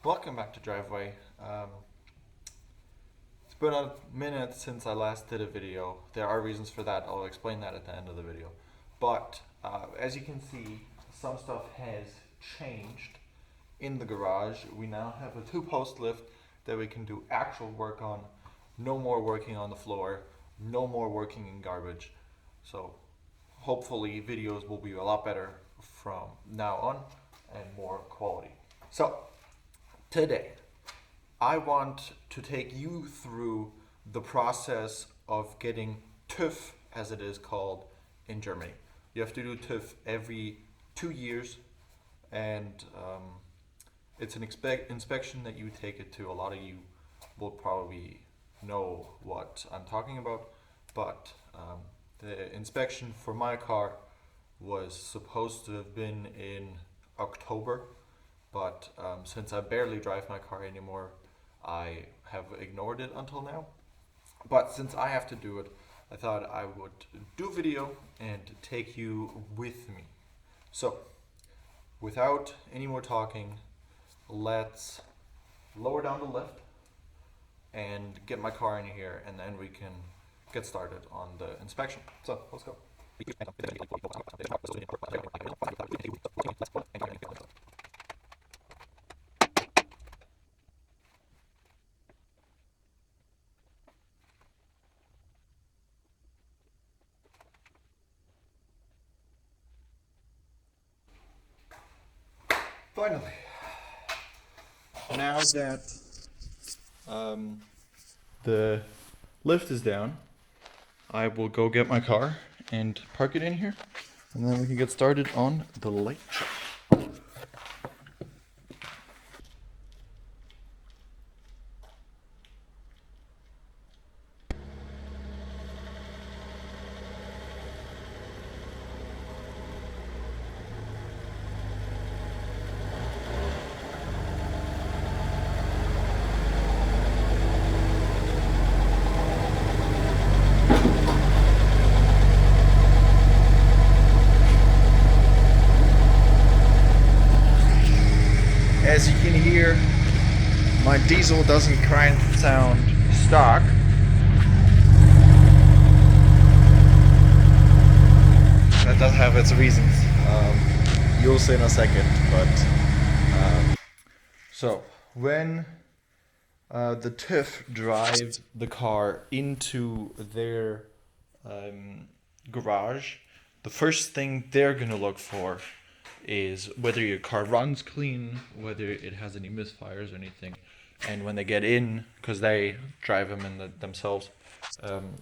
Welcome back to Driveway. It's been a minute since I last did a video. There are reasons for that. I'll explain that at the end of the video. But as you can see, some stuff has changed in the garage. We now have a two-post lift that we can do actual work on. No more working on the floor. No more working in garbage. So hopefully videos will be a lot better from now on and more quality. So today, I want to take you through the process of getting TÜV, as it is called in Germany. You have to do TÜV every 2 years, and it's an inspection that you take it to. A lot of you will probably know what I'm talking about, but the inspection for my car was supposed to have been in October, but since I barely drive my car anymore, I have ignored it until now. But since I have to do it, I thought I would do a video and take you with me. So, without any more talking, let's lower down the lift and get my car in here, and then we can get started on the inspection. So, let's go. Finally, now that the lift is down, I will go get my car and park it in here, and then we can get started on the light check. As you can hear, my diesel doesn't quite sound stock. That does have its reasons. You'll see in a second. But so when the TÜV drives the car into their garage, the first thing they're gonna look for is whether your car runs clean, whether it has any misfires or anything. And when they get in, because they drive them in themselves,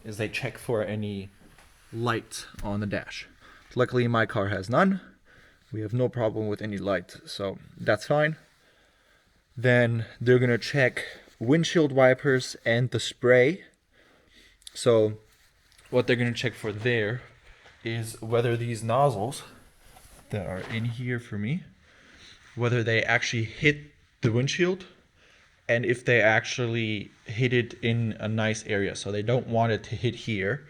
is they check for any light on the dash. Luckily, my car has none. We have no problem with any light, so that's fine. Then they're gonna check windshield wipers and the spray. So what they're gonna check for there is whether these nozzles that are in here for me, whether they actually hit the windshield, and if they actually hit it in a nice area. So they don't want it to hit here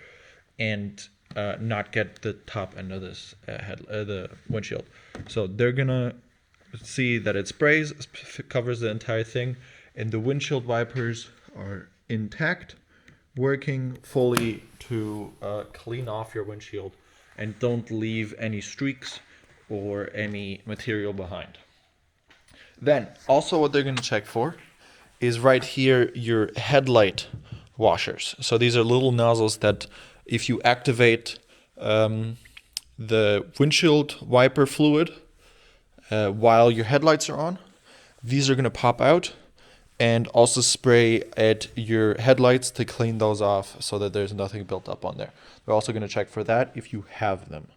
and not get the top end of this the windshield. So they're gonna see that it sprays, covers the entire thing, and the windshield wipers are intact, working fully to clean off your windshield and don't leave any streaks or any material behind. Then also what they're going to check for is right here your headlight washers. So these are little nozzles that if you activate the windshield wiper fluid while your headlights are on, these are going to pop out and also spray at your headlights to clean those off so that there's nothing built up on there. They're also going to check for that if you have them.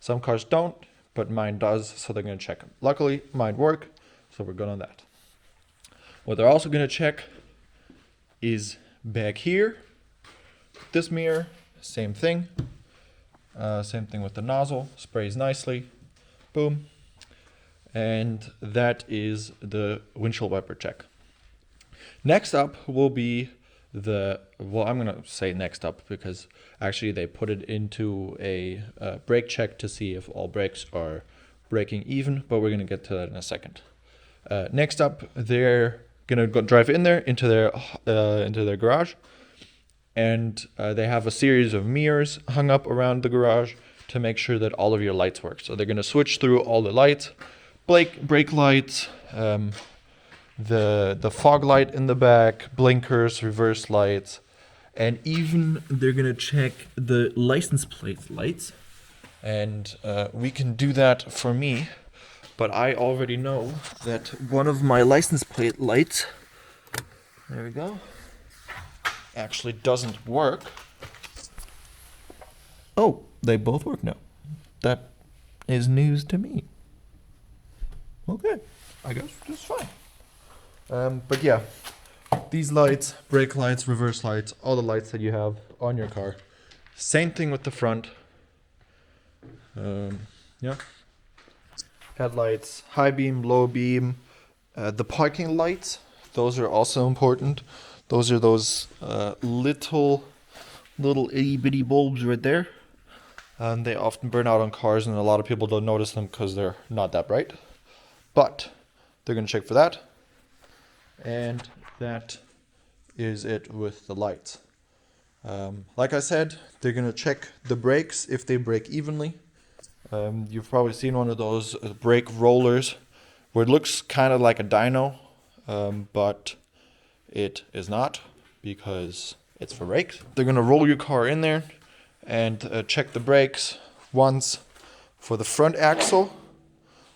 Some cars don't, but mine does, so they're going to check them. Luckily, mine work, so we're good on that. What they're also going to check is back here. This mirror, same thing. Same thing with the nozzle, sprays nicely. Boom. And that is the windshield wiper check. Next up will be I'm going to say next up because actually they put it into a brake check to see if all brakes are braking even, but we're going to get to that in a second. Next up, they're gonna go drive in there into their garage, and they have a series of mirrors hung up around the garage to make sure that all of your lights work. So they're gonna switch through all the lights, brake lights, the fog light in the back, blinkers, reverse lights, and even they're gonna check the license plate lights. And we can do that for me, but I already know that one of my license plate lights, there we go, actually doesn't work. Oh, they both work now. That is news to me. Okay, I guess that's fine. But yeah, these lights, brake lights, reverse lights, all the lights that you have on your car. Same thing with the front. Yeah. Headlights, high beam, low beam. The parking lights, those are also important. Those are those little itty bitty bulbs right there. And they often burn out on cars, and a lot of people don't notice them because they're not that bright. But they're going to check for that. And that is it with the lights. Like I said, they're going to check the brakes if they brake evenly. You've probably seen one of those brake rollers where it looks kind of like a dyno, but it is not because it's for brakes. They're going to roll your car in there and check the brakes, once for the front axle,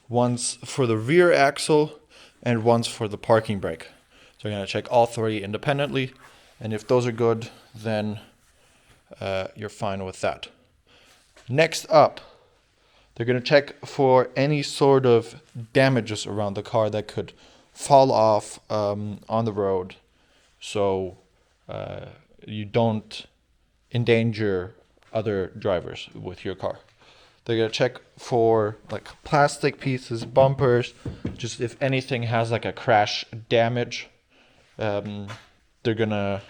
once for the rear axle, and once for the parking brake. So you're going to check all three independently, and if those are good, then you're fine with that. Next up, they're going to check for any sort of damages around the car that could fall off on the road, so you don't endanger other drivers with your car. They're going to check for like plastic pieces, bumpers, just if anything has like a crash damage, they're gonna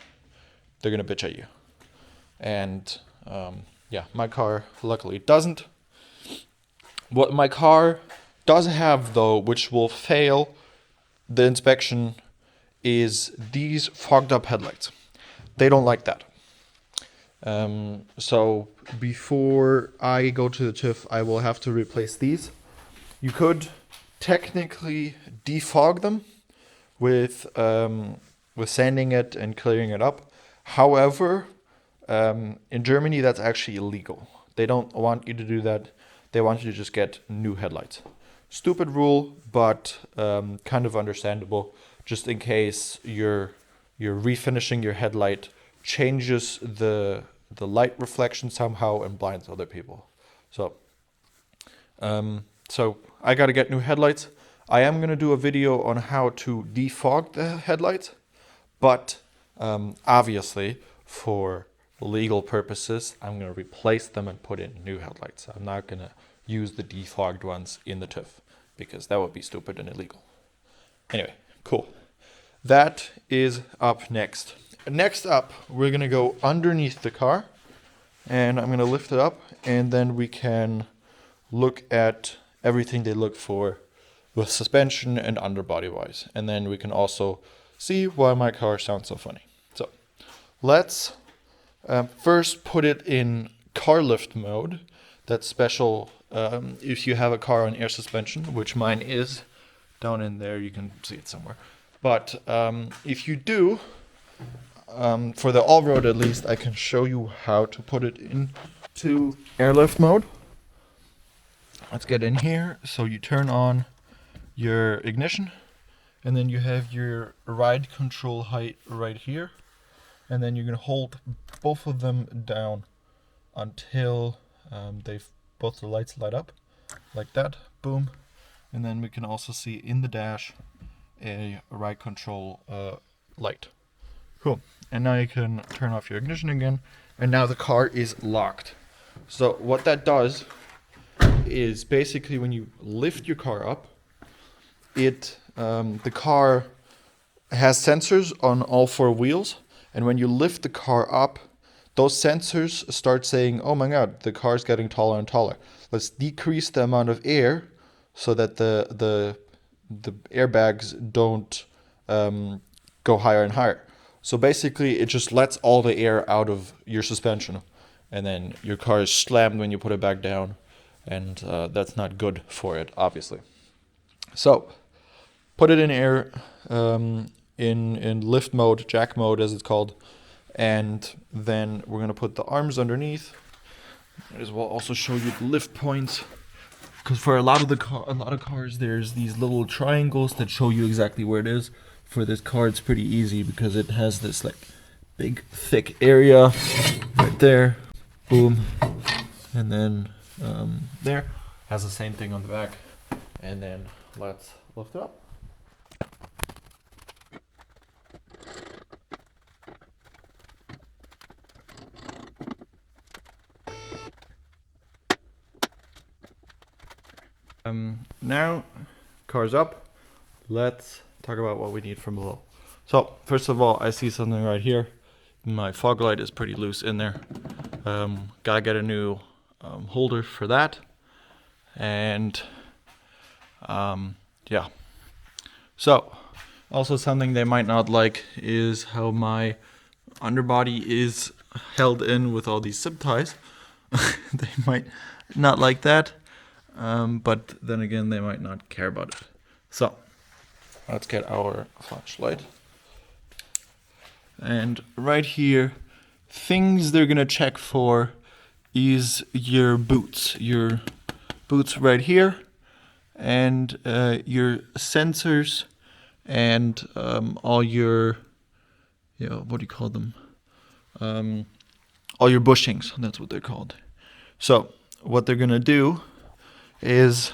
bitch at you. And yeah, my car luckily doesn't. What my car does have though, which will fail the inspection, is these fogged up headlights. They don't like that. So before I go to the TÜV, I will have to replace these. You could technically defog them with sanding it and clearing it up. However, in Germany, that's actually illegal. They don't want you to do that. They want you to just get new headlights. Stupid rule, but kind of understandable. Just in case you're refinishing your headlight, changes the light reflection somehow and blinds other people. So I gotta get new headlights. I am gonna do a video on how to defog the headlights, but obviously for legal purposes, I'm gonna replace them and put in new headlights. I'm not gonna use the defogged ones in the TÜV because that would be stupid and illegal. Anyway, cool. That is up next. Next up, we're gonna go underneath the car, and I'm gonna lift it up, and then we can look at everything they look for with suspension and underbody wise, and then we can also see why my car sounds so funny. So let's first put it in car lift mode. That's special if you have a car on air suspension, which mine is down in there. You can see it somewhere. But if you do, for the all-road at least, I can show you how to put it into airlift mode. Let's get in here. So you turn on your ignition, and then you have your ride control height right here. And then you're going to hold both of them down until both the lights light up, like that. Boom. And then we can also see in the dash a ride control light. Cool. And now you can turn off your ignition again, and now the car is locked. So what that does is basically when you lift your car up, the car has sensors on all four wheels, and when you lift the car up, those sensors start saying, oh my god, the car's getting taller and taller. Let's decrease the amount of air so that the the airbags don't go higher and higher. So basically, it just lets all the air out of your suspension, and then your car is slammed when you put it back down, and that's not good for it, obviously. So put it in air, in lift mode, jack mode as it's called, and then we're gonna put the arms underneath. Might as well also show you the lift points, because for a lot of cars, there's these little triangles that show you exactly where it is. For this car, it's pretty easy because it has this like big thick area right there, boom, and then there has the same thing on the back, and then let's lift it up. Now, car's up. Let's talk about what we need from below. So, first of all, I see something right here. My fog light is pretty loose in there. Gotta get a new holder for that. And, yeah. So, also something they might not like is how my underbody is held in with all these zip ties. They might not like that. But then again, they might not care about it. So, let's get our flashlight. And right here, things they're gonna check for is your boots. Your boots right here, and your sensors, and all your, what do you call them? All your bushings, that's what they're called. So, what they're gonna do is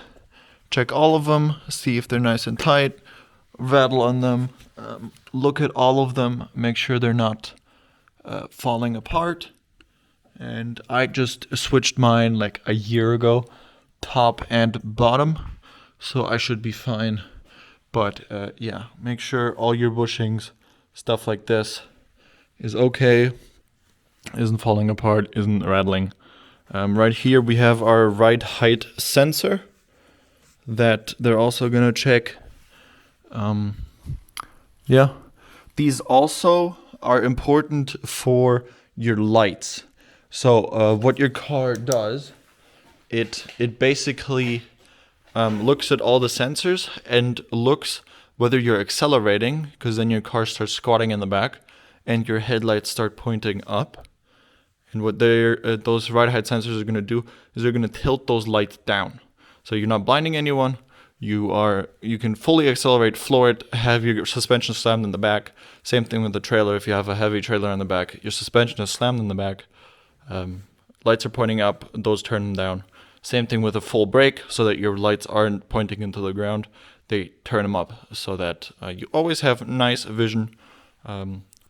check all of them, see if they're nice and tight, rattle on them, look at all of them, make sure they're not falling apart. And I just switched mine like a year ago, top and bottom, so I should be fine. But yeah, make sure all your bushings, stuff like this, is okay, isn't falling apart, isn't rattling. Right here we have our ride height sensor that they're also gonna check. Yeah, these also are important for your lights. So what your car does, it basically looks at all the sensors and looks whether you're accelerating, because then your car starts squatting in the back and your headlights start pointing up. And what those ride height sensors are going to do is they're going to tilt those lights down. So you're not blinding anyone. You can fully accelerate, floor it, have your suspension slammed in the back. Same thing with the trailer. If you have a heavy trailer in the back, your suspension is slammed in the back. Lights are pointing up, those turn them down. Same thing with a full brake, so that your lights aren't pointing into the ground. They turn them up so that you always have nice vision.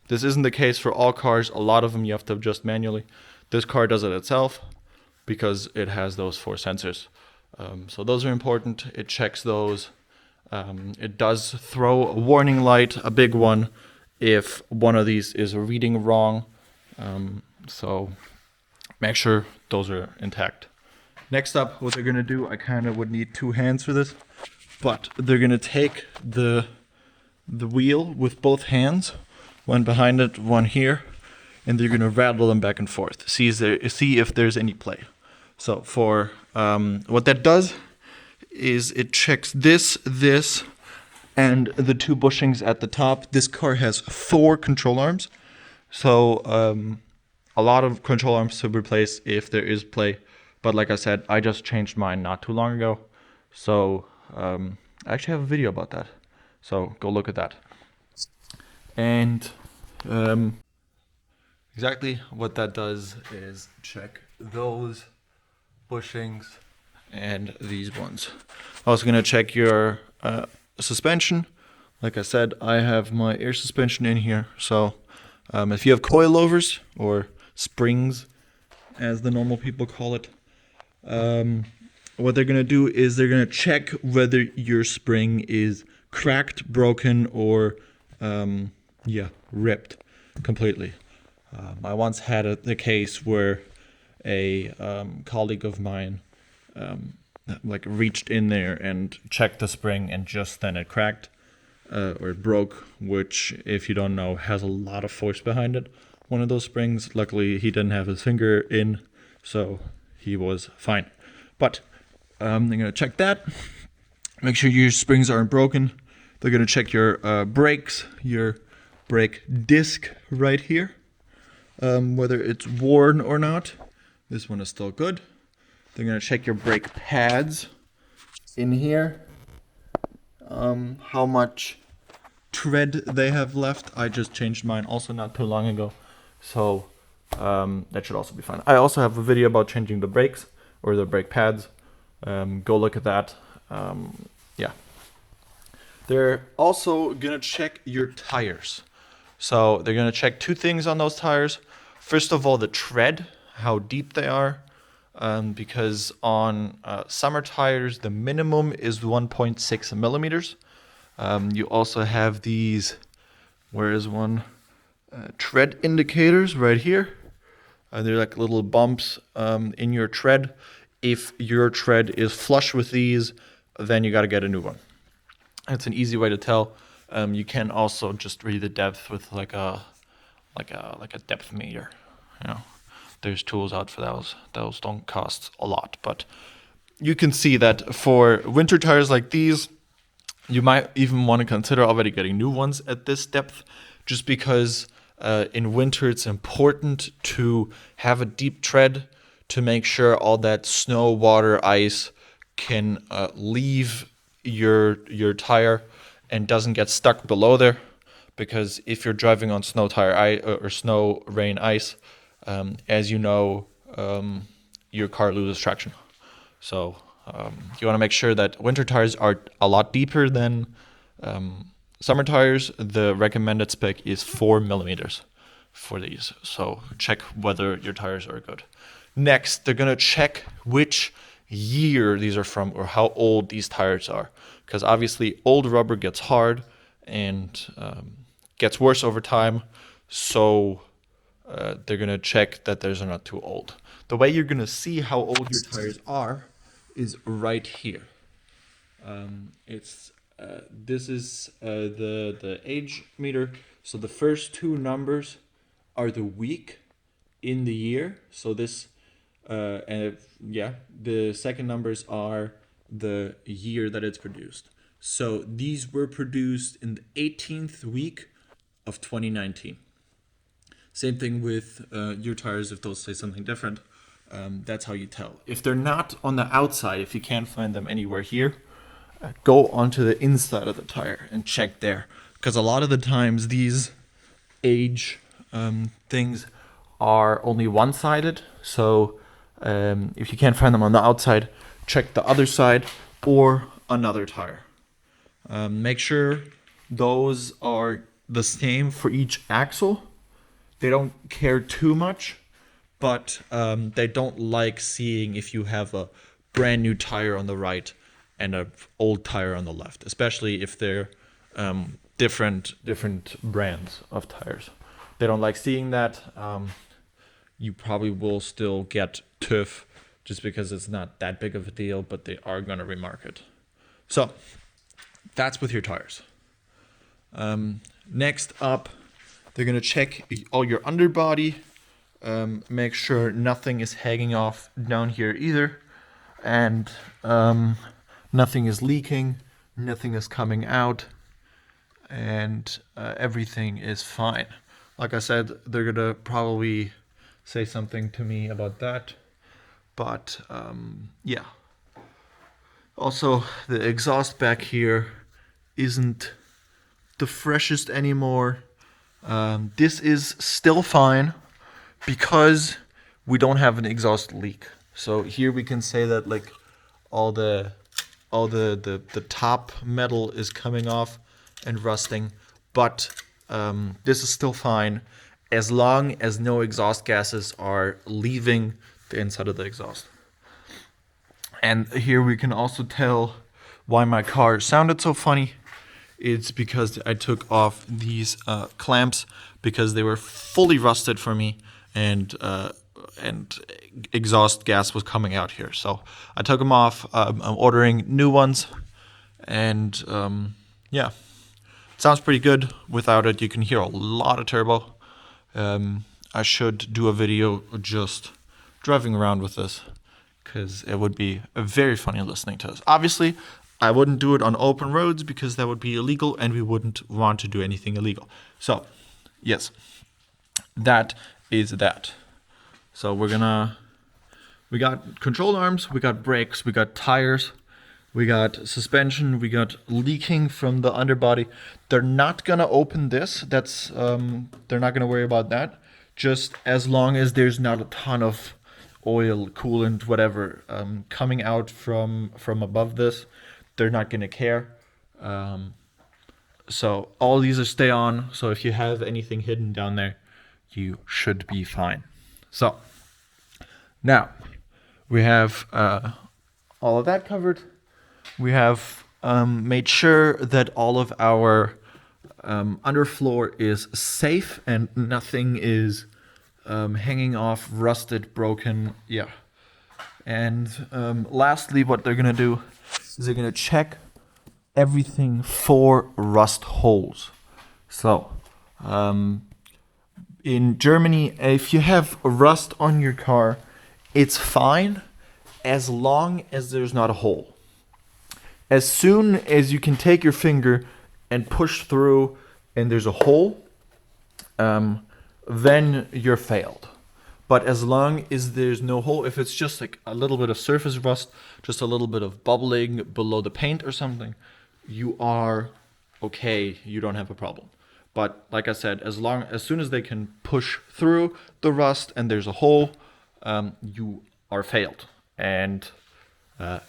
This isn't the case for all cars. A lot of them you have to adjust manually. This car does it itself because it has those 4 sensors. So those are important. It checks those. It does throw a warning light, a big one, if one of these is reading wrong. So make sure those are intact. Next up, what they're going to do, I kind of would need 2 hands for this, but they're going to take the wheel with both hands, one behind it, one here, and they're going to rattle them back and forth. See if there's any play. So for what that does is it checks this, and the 2 bushings at the top. This car has 4 control arms, so a lot of control arms to replace if there is play. But like I said, I just changed mine not too long ago, so I actually have a video about that. So go look at that. And exactly what that does is check those bushings and these ones. Also gonna check your suspension. Like I said, I have my air suspension in here. So if you have coilovers or springs, as the normal people call it, what they're gonna do is they're gonna check whether your spring is cracked, broken, or ripped completely. I once had the case where a colleague of mine like reached in there and checked the spring, and just then it cracked or it broke, which, if you don't know, has a lot of force behind it. One of those springs. Luckily, he didn't have his finger in, so he was fine. But they're gonna check that. Make sure your springs aren't broken. They're gonna check your brakes, your brake disc right here, whether it's worn or not. This one is still good. They're gonna check your brake pads in here, how much tread they have left. I just changed mine also not too long ago, so that should also be fine. I also have a video about changing the brakes or the brake pads. Go look at that. Yeah. They're also gonna check your tires. So they're gonna check two things on those tires. First of all, the tread, how deep they are. Because on summer tires, the minimum is 1.6 millimeters. You also have these, where is one? Tread indicators right here. They're like little bumps in your tread. If your tread is flush with these, then you got to get a new one. It's an easy way to tell. You can also just read the depth with like a depth meter. You know, there's tools out for those. Those don't cost a lot, but you can see that for winter tires like these, you might even want to consider already getting new ones at this depth, just because in winter it's important to have a deep tread to make sure all that snow, water, ice can leave your tire and doesn't get stuck below there. Because if you're driving on snow tire or snow, rain, ice, as you know, your car loses traction. So you want to make sure that winter tires are a lot deeper than summer tires. The recommended spec is 4 millimeters for these. So check whether your tires are good. Next, they're going to check which year these are from or how old these tires are. Because obviously old rubber gets hard and gets worse over time. So they're going to check that they're not too old. The way you're going to see how old your tires are is right here. This is the age meter. So the first two numbers are the week in the year. So this the second numbers are the year that it's produced. So these were produced in the 18th week of 2019. Same thing with your tires. If those say something different, that's how you tell. If they're not on the outside, if you can't find them anywhere here, go onto the inside of the tire and check there. Because a lot of the times these age things are only one-sided. So if you can't find them on the outside, check the other side or another tire. Make sure those are the same for each axle. They don't care too much, but they don't like seeing if you have a brand new tire on the right and an old tire on the left, especially if they're different brands of tires. They don't like seeing that. You probably will still get TÜV just because it's not that big of a deal, but they are going to remark it. So that's with your tires. Next up, they're going to check all your underbody, make sure nothing is hanging off down here either, and nothing is leaking, nothing is coming out, and everything is fine. Like I said, they're going to probably say something to me about that, but yeah. Also, the exhaust back here isn't the freshest anymore. This is still fine because we don't have an exhaust leak. So here we can say that like all the top metal is coming off and rusting, but this is still fine as long as no exhaust gases are leaving the inside of the exhaust. And here we can also tell why my car sounded so funny. It's because I took off these clamps because they were fully rusted for me, and exhaust gas was coming out here. So I took them off. I'm ordering new ones, and yeah, it sounds pretty good without it. You can hear a lot of turbo. I should do a video just driving around with this, because it would be very funny listening to this. Obviously, I wouldn't do it on open roads because that would be illegal, and we wouldn't want to do anything illegal. So, yes, that is that. So we got control arms, we got brakes, we got tires, we got suspension, we got leaking from the underbody. They're not gonna open this. They're not gonna worry about that. Just as long as there's not a ton of oil, coolant, whatever, coming out from above this, they're not gonna care. So all these are stay on. So if you have anything hidden down there, you should be fine. So now we have all of that covered. We have made sure that all of our underfloor is safe and nothing is hanging off, rusted, broken. Yeah. And lastly, what they're gonna do is they're gonna check everything for rust holes. So in Germany, if you have rust on your car, it's fine as long as there's not a hole. As soon as you can take your finger and push through and there's a hole, then you're failed. But as long as there's no hole, if it's just like a little bit of surface rust, just a little bit of bubbling below the paint or something, you are okay, you don't have a problem. But like I said, as soon as they can push through the rust and there's a hole, you are failed. And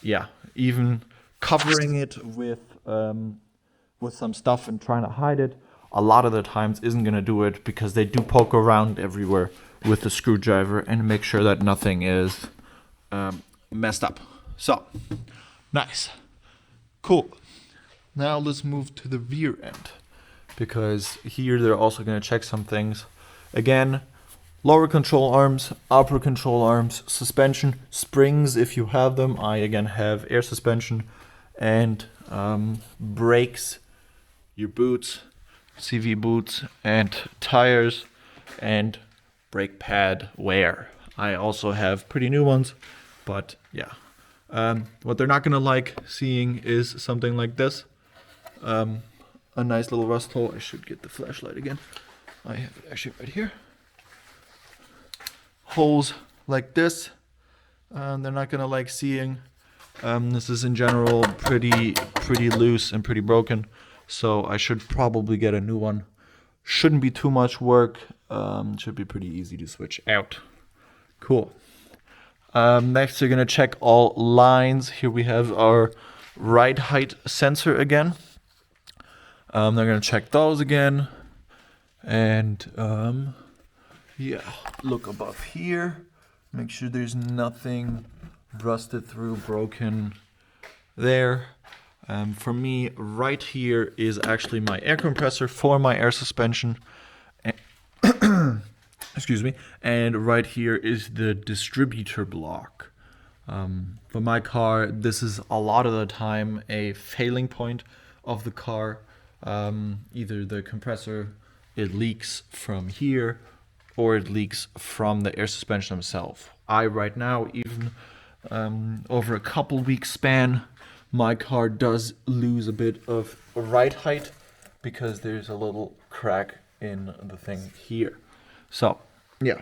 yeah, even covering it with some stuff and trying to hide it, a lot of the times isn't gonna do it, because they do poke around everywhere with the screwdriver and make sure that nothing is messed up. So, nice. Cool. Now let's move to the rear end, because here they're also gonna check some things. Again, lower control arms, upper control arms, suspension, springs if you have them. I again have air suspension, and brakes, your boots, CV boots, and tires, and brake pad wear. I also have pretty new ones, but yeah. What they're not gonna like seeing is something like this. A nice little rust hole. I should get the flashlight again. I have it actually right here. Holes like this, they're not gonna like seeing. This is in general pretty loose and pretty broken, so I should probably get a new one. Shouldn't be too much work. Should be pretty easy to switch out. Cool. Next, we're gonna check all lines. Here we have our ride height sensor again. They're gonna check those again, and yeah, look above here. Make sure there's nothing rusted through, broken there. For me, right here is actually my air compressor for my air suspension. Excuse me. And right here is the distributor block. For my car, this is a lot of the time a failing point of the car. Either the compressor, it leaks from here, or it leaks from the air suspension itself. Right now, even over a couple weeks span, my car does lose a bit of ride height because there's a little crack in the thing here. So, yeah.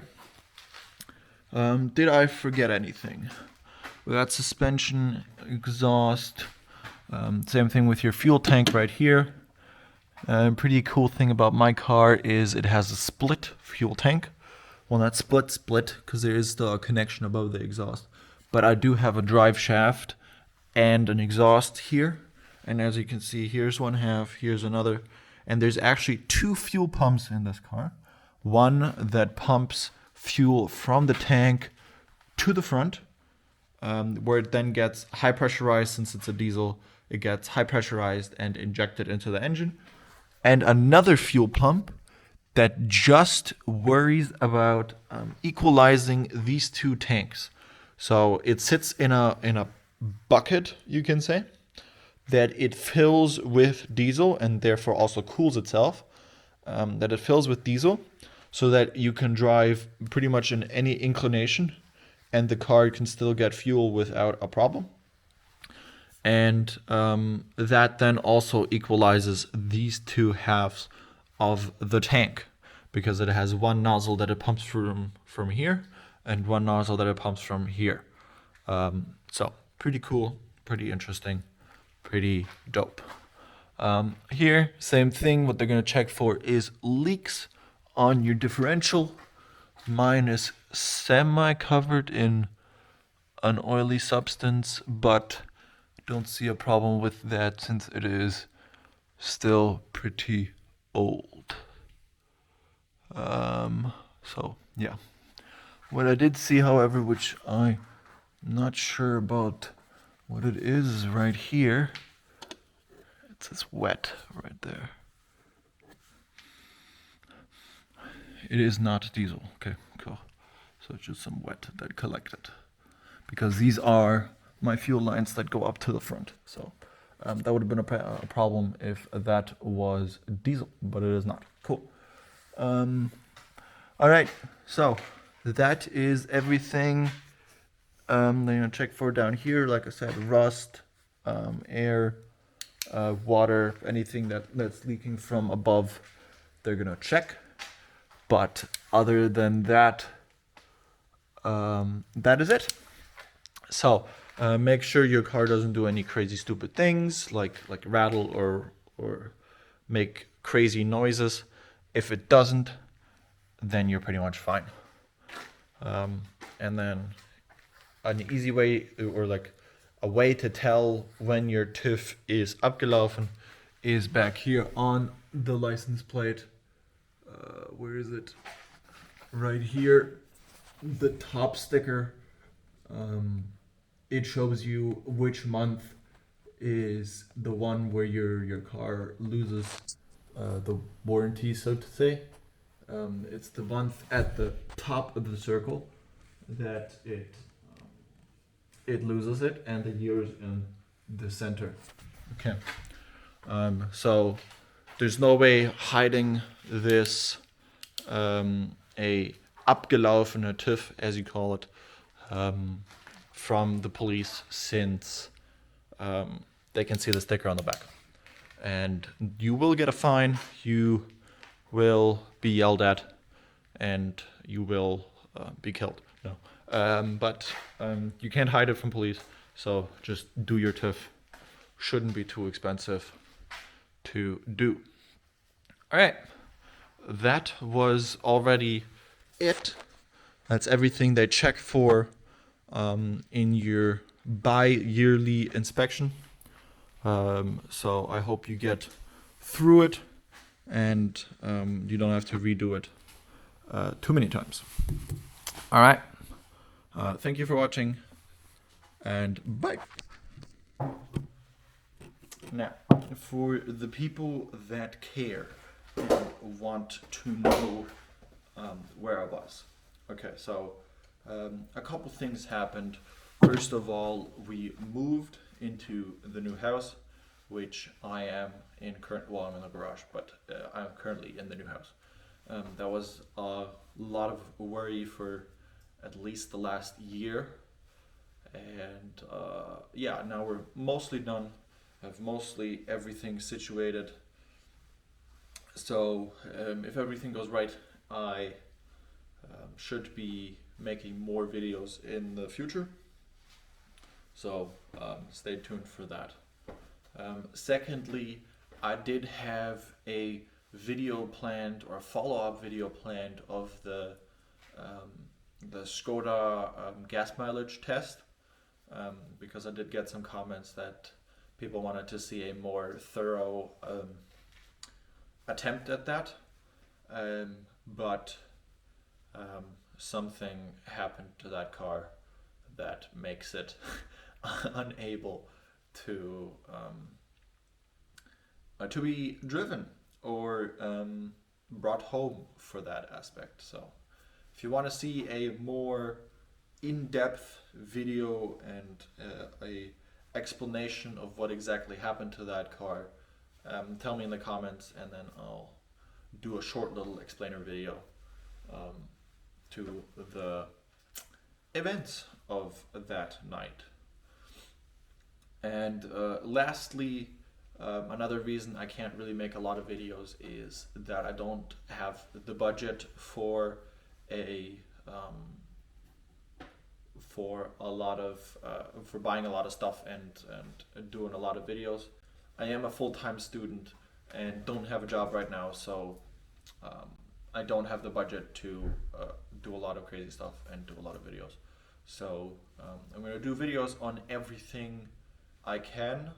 Did I forget anything? We got suspension, exhaust, same thing with your fuel tank right here. Pretty cool thing about my car is it has a split fuel tank. Well, not split, because there is still a connection above the exhaust. But I do have a drive shaft and an exhaust here. And as you can see, here's one half, here's another. And there's actually two fuel pumps in this car. One that pumps fuel from the tank to the front, where it then gets high pressurized. Since it's a diesel, it gets high pressurized and injected into the engine. And another fuel pump that just worries about equalizing these two tanks. So it sits in a bucket, you can say, that it fills with diesel and therefore also cools itself. That it fills with diesel, so that you can drive pretty much in any inclination, and the car can still get fuel without a problem. And that then also equalizes these two halves of the tank, because it has one nozzle that it pumps from here and one nozzle that it pumps from here. So pretty cool, pretty interesting, pretty dope. Here, same thing. What they're going to check for is leaks on your differential. Mine is semi-covered in an oily substance, but don't see a problem with that since it is still pretty old. So yeah. What I did see, however, which I'm not sure about what it is right here, it says wet right there. It is not diesel. Okay, cool. So it's just some wet that collected, because these are my fuel lines that go up to the front. So that would have been a problem if that was diesel, but it is not. Cool. All right, so that is everything. They're gonna check for down here, like I said, rust, air, water, anything that's leaking from above, they're gonna check. But other than that, that is it. So make sure your car doesn't do any crazy stupid things like rattle or make crazy noises. If it doesn't, then you're pretty much fine. And then an easy way, or like a way to tell when your TÜV is abgelaufen, is back here on the license plate. Where is it? Right here, the top sticker. It shows you which month is the one where your car loses the warranty, so to say. It's the month at the top of the circle that it loses it, and the year is in the center. Okay. So there's no way hiding this a abgelaufene TÜV, as you call it, from the police, since they can see the sticker on the back. And you will get a fine, you will be yelled at, and you will be killed. No. But you can't hide it from police, so just do your TÜV. Shouldn't be too expensive to do. All right. That was already it. That's everything they check for in your bi-yearly inspection. So I hope you get through it and you don't have to redo it too many times. All right. Thank you for watching, and bye. Now, for the people that care and want to know where I was. Okay, so a couple things happened. First of all, we moved into the new house, which I am in well, I'm in the garage, but I'm currently in the new house. That was a lot of worry for at least the last year. And yeah, now we're mostly done. Have mostly everything situated. So if everything goes right, I should be making more videos in the future. So stay tuned for that. Secondly, I did have a video planned, or a follow-up video planned, of the Skoda gas mileage test, because I did get some comments that people wanted to see a more thorough attempt at that, but something happened to that car that makes it unable to be driven, or brought home for that aspect. So if you want to see a more in-depth video and a explanation of what exactly happened to that car, tell me in the comments, and then I'll do a short little explainer video to the events of that night. And lastly, another reason I can't really make a lot of videos is that I don't have the budget for for buying a lot of stuff and doing a lot of videos. I am a full-time student and don't have a job right now, so I don't have the budget to do a lot of crazy stuff and do a lot of videos. So I'm going to do videos on everything I can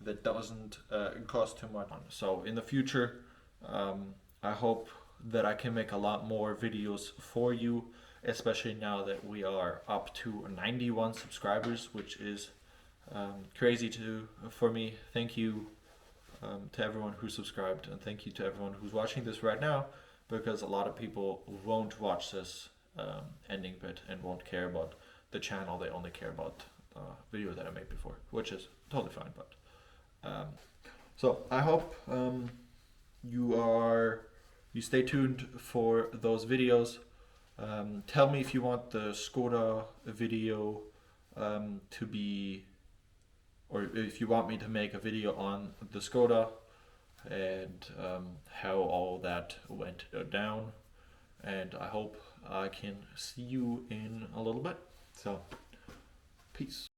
that doesn't cost too much. So in the future, I hope that I can make a lot more videos for you, especially now that we are up to 91 subscribers, which is crazy for me. Thank you to everyone who subscribed, and thank you to everyone who's watching this right now, because a lot of people won't watch this ending bit and won't care about the channel. They only care about video that I made before, which is totally fine. But so I hope you stay tuned for those videos. Tell me if you want the Skoda video to be, or if you want me to make a video on the Skoda and how all that went down. And I hope I can see you in a little bit. So, peace.